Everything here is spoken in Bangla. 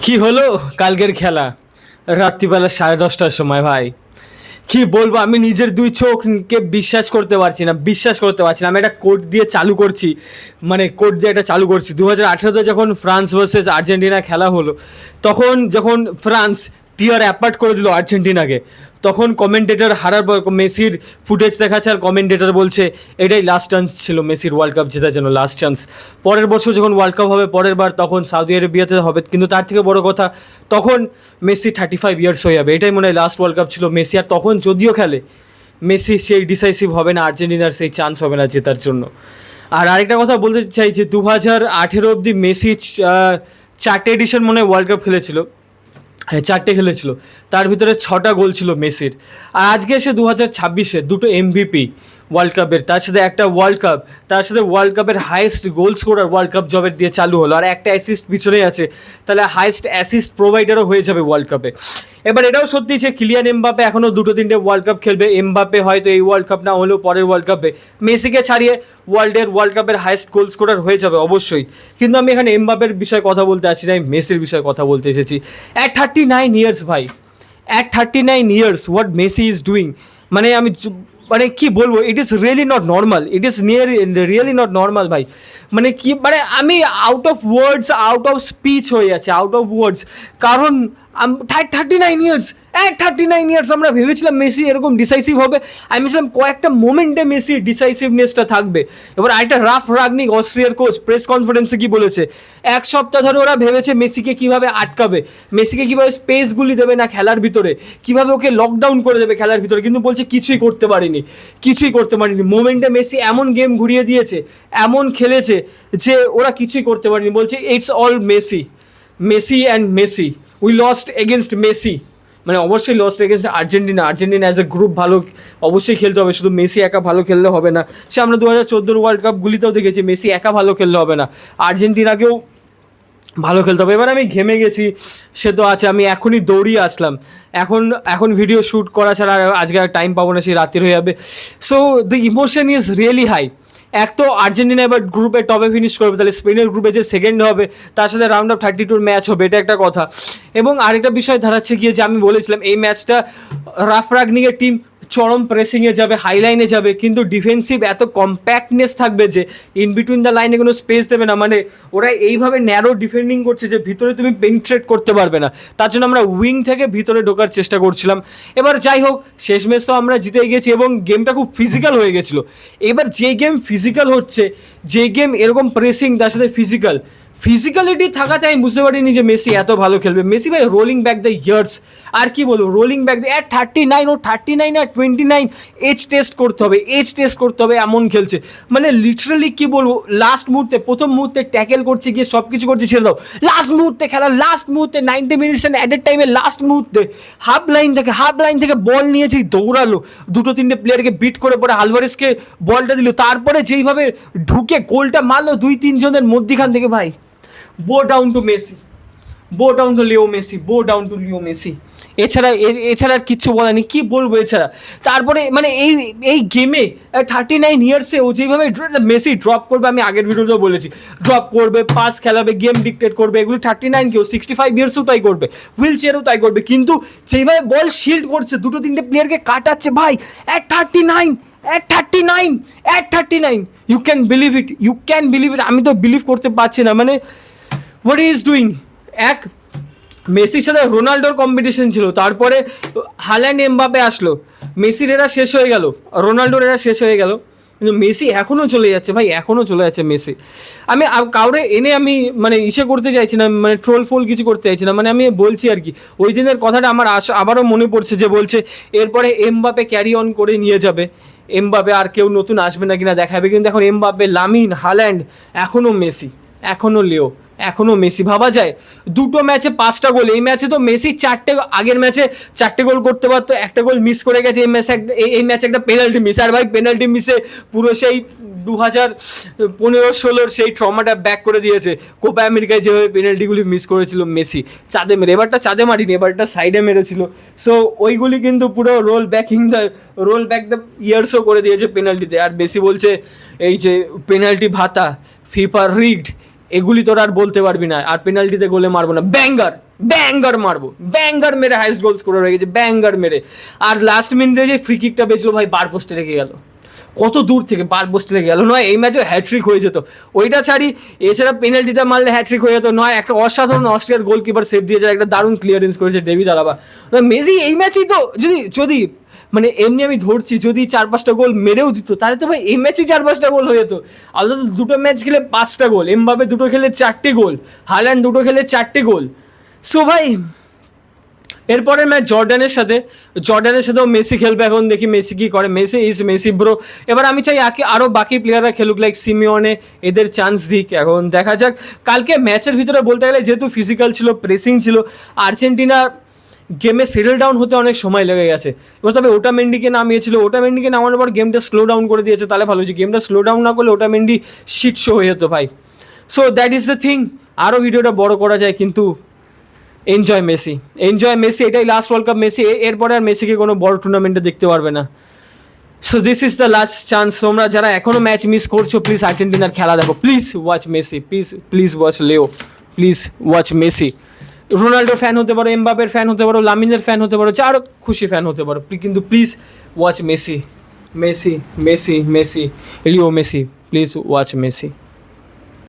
কি হলো কালকের খেলা? রাত্রিবেলা 10:30টার সময় ভাই, কি বলবো, আমি নিজের দুই চোখকে বিশ্বাস করতে পারছি না। আমি একটা কোড দিয়ে চালু করছি, মানে কোড দিয়ে একটা চালু করছি 2018-তে যখন ফ্রান্স ভার্সেস আর্জেন্টিনা খেলা হলো, তখন যখন ফ্রান্স টিয়ার অ্যাপার্ট করে দিল আর্জেন্টিনাকে, তখন কমেন্টেটর হারার পর মেসির ফুটেজ দেখাচ্ছে আর কমেন্টেটর বলছে এটাই লাস্ট চান্স ছিল মেসির ওয়ার্ল্ড কাপ জেতার জন্য, লাস্ট চান্স। পরের বছর যখন ওয়ার্ল্ড কাপ হবে, পরের বার তখন সৌদি আরবিয়াতে হবে, কিন্তু তার থেকে বড় কথা তখন মেসি 35 ইয়ার্স হয়ে যাবে। এটাই মনে হয় লাস্ট ওয়ার্ল্ড কাপ ছিল মেসি, আর তখন যদিও খেলে মেসি সেই ডিসাইসিভ হবে না, আর্জেন্টিনার সেই চান্স হবে না জেতার জন্য। আর আরেকটা কথা বলতে চাই যে 2018 অবধি মেসি 4টে এডিশন মনে হয় ওয়ার্ল্ড কাপ খেলেছিল। হ্যাঁ, 4টে খেলেছিল, তার ভিতরে 6টা গোল ছিল মেসির। আর আজকে এসে 2026-এ দুটো এমভিপি ওয়ার্ল্ড কাপের, তার সাথে একটা ওয়ার্ল্ড কাপ, তার সাথে ওয়ার্ল্ড কাপের highest goal scorer world cup জবের দিয়ে চালু হলো, আর একটা অ্যাসিস্ট পিছনেই আছে, তাহলে হাইয়েস্ট অ্যাসিস্ট প্রোভাইডারও হয়ে যাবে ওয়ার্ল্ড কাপে। এবার এটাও সত্যি যে কিলিয়ান এমবাপে এখনও 2-3টে ওয়ার্ল্ড কাপ খেলবে। এমবাপে হয়তো এই ওয়ার্ল্ড কাপ না হলেও পরের ওয়ার্ল্ড কাপে মেসিকে ছাড়িয়ে ওয়ার্ল্ড কাপের হাইয়েস্ট গোল স্কোরার হয়ে যাবে অবশ্যই। কিন্তু আমি এখানে এমবাপের বিষয়ে কথা বলতে আসি না, মেসির বিষয়ে কথা বলতে এসেছি। অ্যাট 39 ইয়ার্স ভাই, at 39 years what Messi is doing, মানে মানে কি বলবো, it is really not normal, it is really not normal ভাই। মানে কি, মানে আমি out of words, out of speech হয়ে যাচ্ছে, আউট অফ ওয়ার্ডস। কারণ 39 ইয়ার্স, 39 ইয়ার্স আমরা ভেবেছিলাম মেসি এরকম ডিসাইসিভ হবে। আমি ভেবেছিলাম কয়েকটা মোমেন্টে মেসির ডিসাইসিভনেসটা থাকবে। এবার আরেকটা রাফ রাগনিক অস্ট্রিয়ার কোচ প্রেস কনফারেন্সে কি বলেছে, 1 সপ্তাহ ধরে ওরা ভেবেছে মেসিকে কিভাবে আটকাবে, মেসিকে কিভাবে স্পেসগুলি দেবে না খেলার ভিতরে, কিভাবে ওকে লকডাউন করে দেবে খেলার ভিতরে, কিন্তু বলছে কিছুই করতে পারিনি, কিছুই করতে পারিনি। মোমেন্টে মেসি এমন গেম ঘুরিয়ে দিয়েছে, এমন খেলেছে যে ওরা কিছুই করতে পারেনি। বলছে it's all Messi, Messi and Messi, we lost against Messi. মানে অবশ্যই lost against Argentina as a group ভালো অবশ্যই খেলতে হবে, শুধু মেসি একা ভালো খেললে হবে না। সে আমরা 2014 ওয়ার্ল্ড কাপগুলিতেও দেখেছি মেসি একা ভালো খেললে হবে না, আর্জেন্টিনাকেও ভালো খেলতে হবে। এবার আমি ঘেমে গেছি, সে তো আছে, আমি এখনই দৌড়িয়ে আসলাম, এখন ভিডিও শ্যুট করা ছাড়া আজকে আর টাইম পাবো না, সেই রাত্রি হয়ে যাবে। So the emotion is really high. এক তো আর্জেন্টিনা এবার গ্রুপে টপে ফিনিশ করবে, তাহলে স্পেনের গ্রুপে যে সেকেন্ড হবে তার সাথে রাউন্ড অফ 32 ম্যাচ হবে, এটা একটা কথা। এবং আরেকটা বিষয় দাঁড়াচ্ছে গিয়ে যে আমি বলেছিলাম এই ম্যাচটা রাফ রাগনিকের টিম চরম প্রেসিংয়ে যাবে, হাইলাইনে যাবে, কিন্তু ডিফেন্সিভ এত কম্প্যাক্টনেস থাকবে যে ইন বিটুইন দ্য লাইনে কোনো স্পেস দেবে না। মানে ওরা এইভাবে ন্যারো ডিফেন্ডিং করছে যে ভিতরে তুমি পেনিট্রেট করতে পারবে না, তার জন্য আমরা উইং থেকে ভিতরে ঢোকার চেষ্টা করছিলাম। এবার যাই হোক, শেষ ম্যাচ তো আমরা জিতে গেছি এবং গেমটা খুব ফিজিক্যাল হয়ে গেছিলো। এবার যে গেম ফিজিক্যাল হচ্ছে, যে গেম এরকম প্রেসিং তার সাথে ফিজিক্যালিটি থাকাতে আমি বুঝতে পারিনি যে মেসি এত ভালো খেলবে। মেসি ভাই রোলিং ব্যাক দ্য ইয়ার্স, আর কি বলবো, রোলিং ব্যাক দ্য অ্যাট 39, ও 39 আর 29 এজ টেস্ট করতে হবে এমন খেলছে। মানে লিটারালি কি বলবো, লাস্ট মুহূর্তে, প্রথম মুহূর্তে ট্যাকেল করছে গিয়ে সব কিছু করছে ছেড়ে দাও, লাস্ট মুহূর্তে খেলা, লাস্ট মুহূর্তে 90 মিনিটস অ্যাডেড টাইমে লাস্ট মুহূর্তে হাফ লাইন থেকে বল নিয়েছে, দৌড়ালো, 2-3টে প্লেয়ারকে বিট করে পরে আলভারেজকে বলটা দিল, তারপরে যেইভাবে ঢুকে গোলটা মারলো 2-3 জনের মধ্যিখান থেকে, ভাই বো ডাউন টু মেসি, বো ডাউন টু লিও মেসি। এছাড়া আর কিচ্ছু বলা নেই, কী বলবো এছাড়া। তারপরে মানে এই গেমে 39 ইয়ার্সে ও যেইভাবে মেসি ড্রপ করবে, আমি আগের ভিডিওতেও বলেছি, ড্রপ করবে, পাস খেলাবে, গেম ডিক্টেট করবে, এগুলো 39 কেউ 65 ইয়ার্সেও তাই করবে, হুইল চেয়ারও তাই করবে। কিন্তু সেইভাবে বল শিল্ড করছে, 2-3টে প্লেয়ারকে কাটাচ্ছে ভাই, at 39 you can believe it, আমি তো বিলিভ করতে পারছি না। মানে হোয়াট ইজ ডুইং। এক মেসির সাথে রোনাল্ডোর কম্পিটিশন ছিল, তারপরে হাল্যান্ড এমবাপে আসলো, মেসির এরা শেষ হয়ে গেল, রোনাল্ডোর এরা শেষ হয়ে গেল, কিন্তু মেসি এখনও চলে যাচ্ছে ভাই, এখনও চলে যাচ্ছে মেসি। আমি কাউরে এনে আমি মানে করতে চাইছি না, মানে ট্রোল ফোল কিছু করতে চাইছি না, মানে আমি বলছি আর কি, ওই দিনের কথাটা আমার আবারও মনে পড়ছে যে বলছে এরপরে এমবাপে ক্যারি অন করে নিয়ে যাবে, এমবাপে আর কেউ নতুন আসবে না কিনা দেখাবে, কিন্তু এখন এমবাপে, লামিন, হাল্যান্ড, এখনও মেসি, এখনও লিও, এখনও মেসি। ভাবা যায় 2টো ম্যাচে 5টা গোল, এই ম্যাচে তো মেসি আগের ম্যাচে 4টে গোল করতে পারতো, একটা গোল মিস করে গেছে, এই ম্যাচে একটা পেনাল্টি মিস, আর ভাই পেনাল্টি মিসে পুরো সেই 2015-16 সেই ট্রমাটা ব্যাক করে দিয়েছে। কোপা আমেরিকায় যেভাবে পেনাল্টিগুলি মিস করেছিল মেসি, চাঁদে মেরে, এবারটা চাঁদে মারিনি, এবারটা সাইডে মেরেছিল। সো ওইগুলি কিন্তু পুরো রোল ব্যাক দ্য ইয়ার্সও করে দিয়েছে পেনাল্টিতে। আর মেসি বলছে এই যে পেনাল্টি ভাতা, ফিফা রিগড, এগুলি তোর আর বলতে পারবি না, আর পেনাল্টিতে গোলে মারবো না, ব্যাঙ্গার মারবো, ব্যাঙ্গার মেরে হাইস্ট গোল স্কোরার হয়ে গেছে, ব্যাঙ্গার মেরে। আর লাস্ট মিনিটে যে ফ্রি কিকটা পেয়েছিল ভাই, বার পোস্টে রেখে গেল, কত দূর থেকে বার পোস্টে রেখে গেল। নয় এই ম্যাচে হ্যাট্রিক হয়ে যেত, ওইটা ছাড়ি, এছাড়া পেনাল্টিটা মারলে হ্যাট্রিক হয়ে যেত। নয় একটা অসাধারণ অস্ট্রিয়ার গোলকিপার সেভ দিয়েছে, একটা দারুণ ক্লিয়ারেন্স করেছে ডেভিড আলাবা। মেসি এই ম্যাচেই তো যদি যদি মানে এমনি আমি ধরছি, যদি 4-5টা গোল মেরেও দিত তাহলে তো ভাই এই ম্যাচই 4-5টা গোল হয়ে যেত। আলাদা দুটো ম্যাচ খেলে 5টা গোল, এমবাপে দুটো খেলে 4টে গোল, হাল্যান্ড দুটো খেলে 4টে গোল। সো ভাই এরপরের ম্যাচ জর্ডানের সাথেও মেসি খেলবে, এখন দেখি মেসি কী করে। Messi is Messi bro. এবার আমি চাই আরও বাকি প্লেয়াররা খেলুক, লাইক সিমিওনে, এদের চান্স দিক। এখন দেখা যাক কালকে ম্যাচের ভিতরে বলতে গেলে যেহেতু ফিজিক্যাল ছিল, প্রেসিং ছিল, আর্জেন্টিনা গেমে সেটেল ডাউন হতে অনেক সময় লেগে গেছে। এবার তবে ওটামেন্ডিকে নামিয়েছিল, ওটামেন্ডিকে নামানোর পর গেমটা স্লো ডাউন করে দিয়েছে, তাহলে ভালো হয়েছে। গেমটা স্লো ডাউন না করলে ওটামেন্ডি শিট শো হয়ে যেত ভাই। So that is the thing. আরও ভিডিওটা বড় করা যায়, কিন্তু এনজয় মেসি, এনজয় মেসি, এটাই লাস্ট ওয়ার্ল্ড কাপ মেসি, এরপরে আর মেসিকে কোনো বড় টুর্নামেন্টে দেখতে পারবে না। So this is the last chance. তোমরা যারা এখনও ম্যাচ মিস করছো, প্লিজ আর্জেন্টিনার খেলা দেখো, please watch Messi, please watch Leo, please watch Messi. রোনাল্ডোর ফ্যান হতে পারো, এমবাপের ফ্যান হতে পারো, লামিনের ফ্যান হতে পারো, যারও খুশি ফ্যান হতে পারো, কিন্তু please watch Messi, Messi, Messi, Messi, Leo Messi, please watch Messi.